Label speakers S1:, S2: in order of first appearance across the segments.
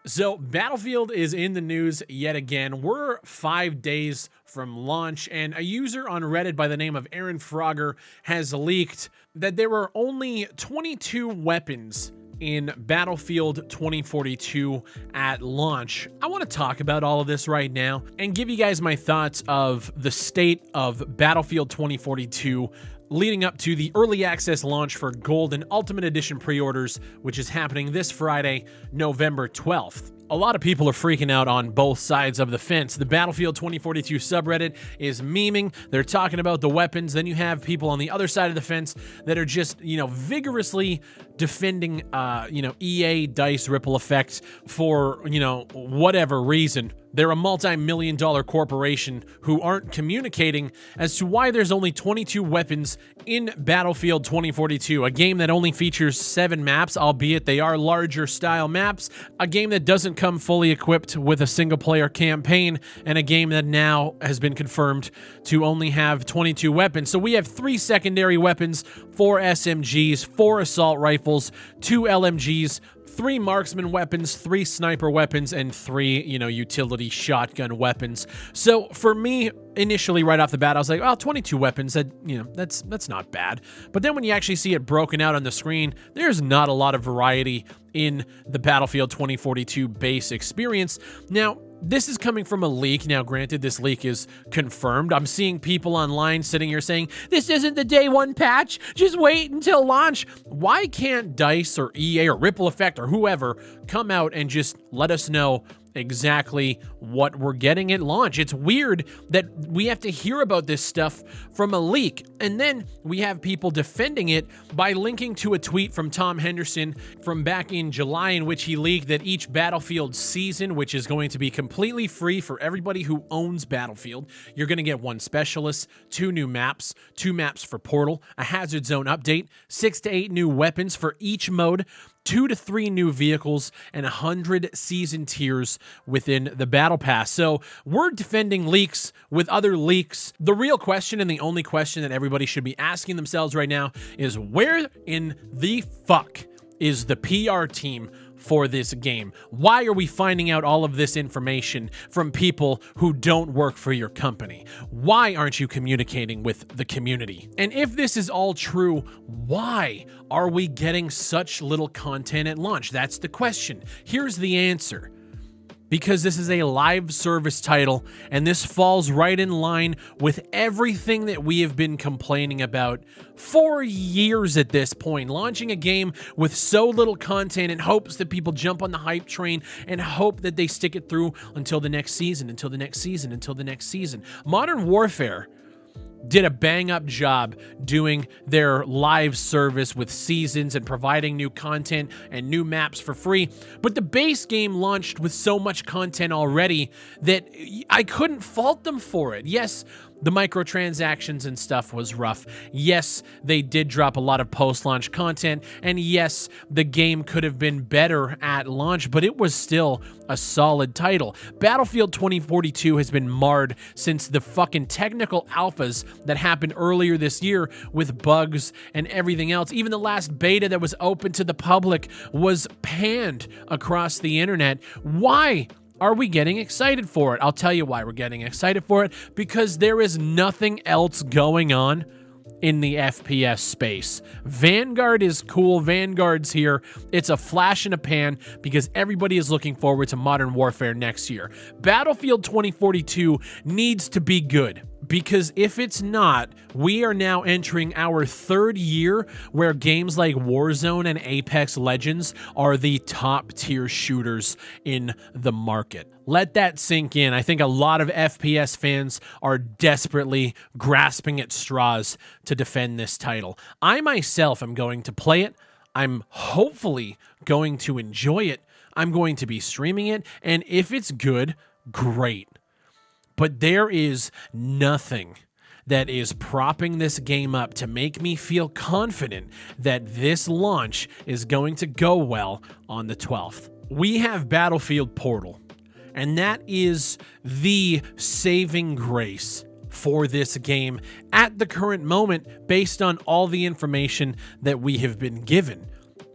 S1: So Battlefield is in the news yet again. We're 5 days from launch, and a user on Reddit by the name of Aaron Frogger has leaked that there were only 22 weapons in Battlefield 2042 at launch. I want to talk about all of this right now and give you guys my thoughts of the state of Battlefield 2042 leading up to the early access launch for Gold and Ultimate Edition pre-orders, which is happening this Friday, November 12th. A lot of people are freaking out on both sides of the fence. The Battlefield 2042 subreddit is memeing. They're talking about the weapons. Then you have people on the other side of the fence that are just, vigorously defending, EA DICE ripple effect for, whatever reason. They're a multi-million-dollar corporation who aren't communicating as to why there's only 22 weapons in Battlefield 2042, a game that only features 7 maps, albeit they are larger style maps, a game that doesn't come fully equipped with a single-player campaign, and a game that now has been confirmed to only have 22 weapons. So we have 3 secondary weapons, 4 SMGs, 4 assault rifles, 2 LMGs, 3 marksman weapons, 3 sniper weapons, and 3, utility shotgun weapons. So for me, initially right off the bat, I was like, oh, 22 weapons, that's not bad. But then when you actually see it broken out on the screen, there's not a lot of variety in the Battlefield 2042 base experience. Now, this is coming from a leak. Now, granted, this leak is confirmed. I'm seeing people online sitting here saying, this isn't the day one patch. Just wait until launch. Why can't DICE or EA or Ripple Effect or whoever come out and just let us know exactly what we're getting at launch? It's weird that we have to hear about this stuff from a leak, and then we have people defending it by linking to a tweet from Tom Henderson from back in July, in which he leaked that each Battlefield season, which is going to be completely free for everybody who owns Battlefield, you're going to get 1 specialist, 2 new maps, 2 maps for Portal, a hazard zone update, 6 to 8 new weapons for each mode, 2 to 3 new vehicles, and 100 season tiers within the Battle Pass. So we're defending leaks with other leaks. The real question, and the only question that everybody should be asking themselves right now, is where in the fuck is the PR team for this game? Why are we finding out all of this information from people who don't work for your company? Why aren't you communicating with the community? And if this is all true, why are we getting such little content at launch? That's the question. Here's the answer. Because this is a live service title, and this falls right in line with everything that we have been complaining about for years at this point. Launching a game with so little content in hopes that people jump on the hype train and hope that they stick it through until the next season, until the next season, until the next season. Modern Warfare did a bang-up job doing their live service with seasons and providing new content and new maps for free. But the base game launched with so much content already that I couldn't fault them for it. Yes, the microtransactions and stuff was rough. Yes, they did drop a lot of post-launch content. And yes, the game could have been better at launch, but it was still a solid title. Battlefield 2042 has been marred since the fucking technical alphas that happened earlier this year with bugs and everything else. Even the last beta that was open to the public was panned across the internet. Why are we getting excited for it? I'll tell you why we're getting excited for it. Because there is nothing else going on in the FPS space. Vanguard is cool. Vanguard's here. It's a flash in a pan because everybody is looking forward to Modern Warfare next year. Battlefield 2042 needs to be good. Because if it's not, we are now entering our 3rd year where games like Warzone and Apex Legends are the top tier shooters in the market. Let that sink in. I think a lot of FPS fans are desperately grasping at straws to defend this title. I myself am going to play it. I'm hopefully going to enjoy it. I'm going to be streaming it. And if it's good, great. But there is nothing that is propping this game up to make me feel confident that this launch is going to go well on the 12th. We have Battlefield Portal, and that is the saving grace for this game at the current moment based on all the information that we have been given.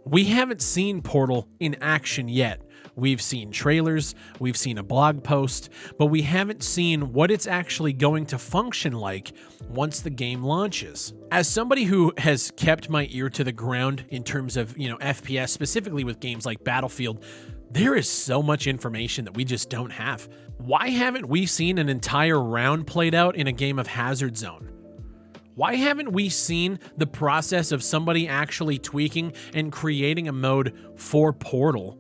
S1: We haven't seen Portal in action yet. we've seen trailers, we've seen a blog post, but we haven't seen what it's actually going to function like once the game launches. As somebody who has kept my ear to the ground in terms of, FPS, specifically with games like Battlefield, there is so much information that we just don't have. Why haven't we seen an entire round played out in a game of Hazard Zone? Why haven't we seen the process of somebody actually tweaking and creating a mode for Portal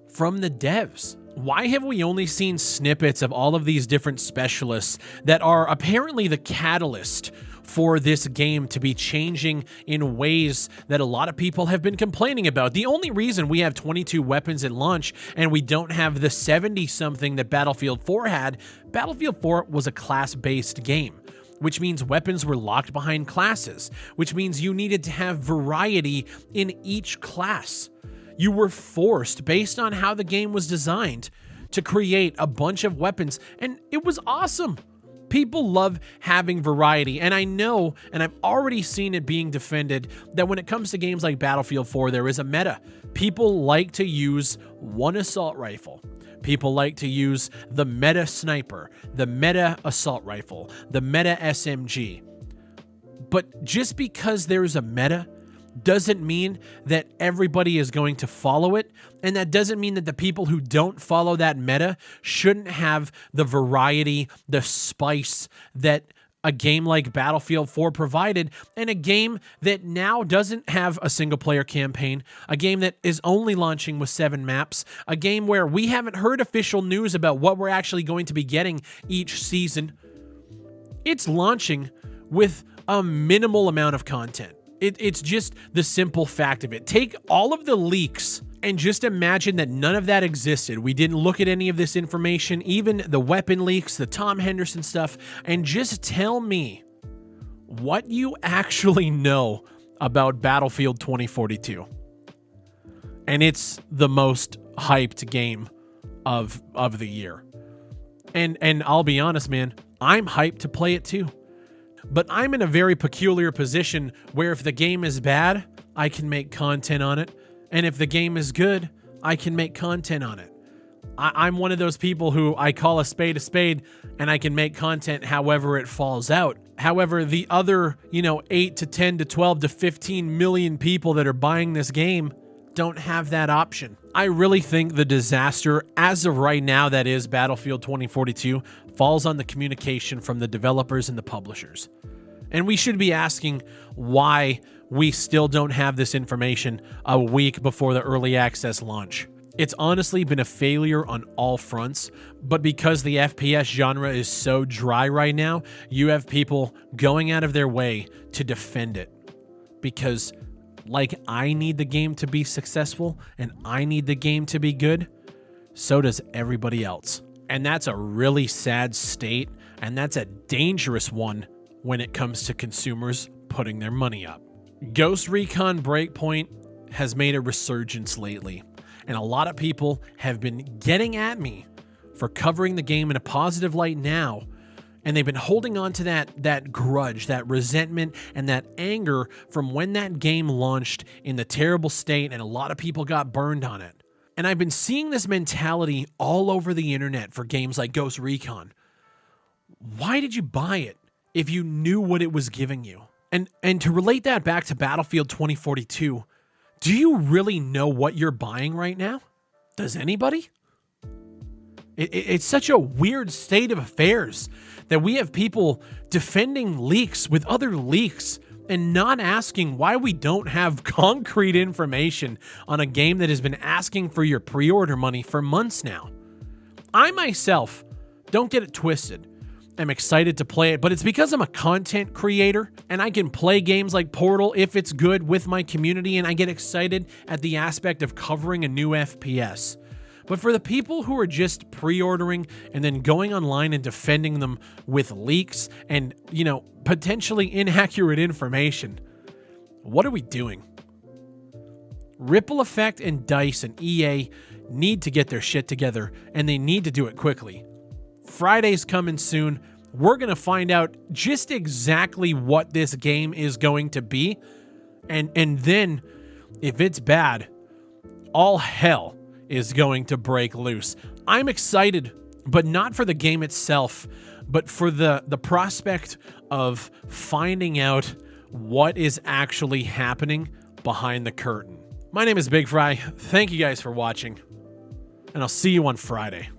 S1: from the devs? Why have we only seen snippets of all of these different specialists that are apparently the catalyst for this game to be changing in ways that a lot of people have been complaining about? The only reason we have 22 weapons at launch and we don't have the 70-something that Battlefield 4 had, Battlefield 4 was a class-based game, which means weapons were locked behind classes, which means you needed to have variety in each class. You were forced, based on how the game was designed, to create a bunch of weapons, and it was awesome. People love having variety, and I know, and I've already seen it being defended, that when it comes to games like Battlefield 4, there is a meta. People like to use one assault rifle. People like to use the meta sniper, the meta assault rifle, the meta SMG. But just because there's a meta doesn't mean that everybody is going to follow it, and that doesn't mean that the people who don't follow that meta shouldn't have the variety, the spice that a game like Battlefield 4 provided, and a game that now doesn't have a single-player campaign, a game that is only launching with 7 maps, a game where we haven't heard official news about what we're actually going to be getting each season. It's launching with a minimal amount of content. It's just the simple fact of it. Take all of the leaks and just imagine that none of that existed. We didn't look at any of this information, even the weapon leaks, the Tom Henderson stuff, and just tell me what you actually know about Battlefield 2042. And it's the most hyped game of the year. And I'll be honest, man, I'm hyped to play it too. But I'm in a very peculiar position where if the game is bad, I can make content on it. And if the game is good, I can make content on it. I'm one of those people who I call a spade, and I can make content however it falls out. However, the other, 8 to 10 to 12 to 15 million people that are buying this game don't have that option. I really think the disaster, as of right now, that is Battlefield 2042, falls on the communication from the developers and the publishers. And we should be asking why we still don't have this information a week before the early access launch. It's honestly been a failure on all fronts, but because the FPS genre is so dry right now, you have people going out of their way to defend it. Because like I need the game to be successful and I need the game to be good, so does everybody else. And that's a really sad state, and that's a dangerous one when it comes to consumers putting their money up. Ghost Recon Breakpoint has made a resurgence lately, and a lot of people have been getting at me for covering the game in a positive light now, and they've been holding on to that grudge, that resentment, and that anger from when that game launched in the terrible state and a lot of people got burned on it. And I've been seeing this mentality all over the internet for games like Ghost Recon. Why did you buy it if you knew what it was giving you? And to relate that back to Battlefield 2042, do you really know what you're buying right now? Does anybody? It's such a weird state of affairs that we have people defending leaks with other leaks and not asking why we don't have concrete information on a game that has been asking for your pre-order money for months now. I myself, don't get it twisted, I'm excited to play it, but it's because I'm a content creator and I can play games like Portal if it's good with my community, and I get excited at the aspect of covering a new FPS. But for the people who are just pre-ordering and then going online and defending them with leaks and, potentially inaccurate information, what are we doing? Ripple Effect and DICE and EA need to get their shit together, and they need to do it quickly. Friday's coming soon. We're going to find out just exactly what this game is going to be. And then, if it's bad, all hell is going to break loose. I'm excited, but not for the game itself, but for the prospect of finding out what is actually happening behind the curtain. My name is Big Fry. Thank you guys for watching, and I'll see you on Friday.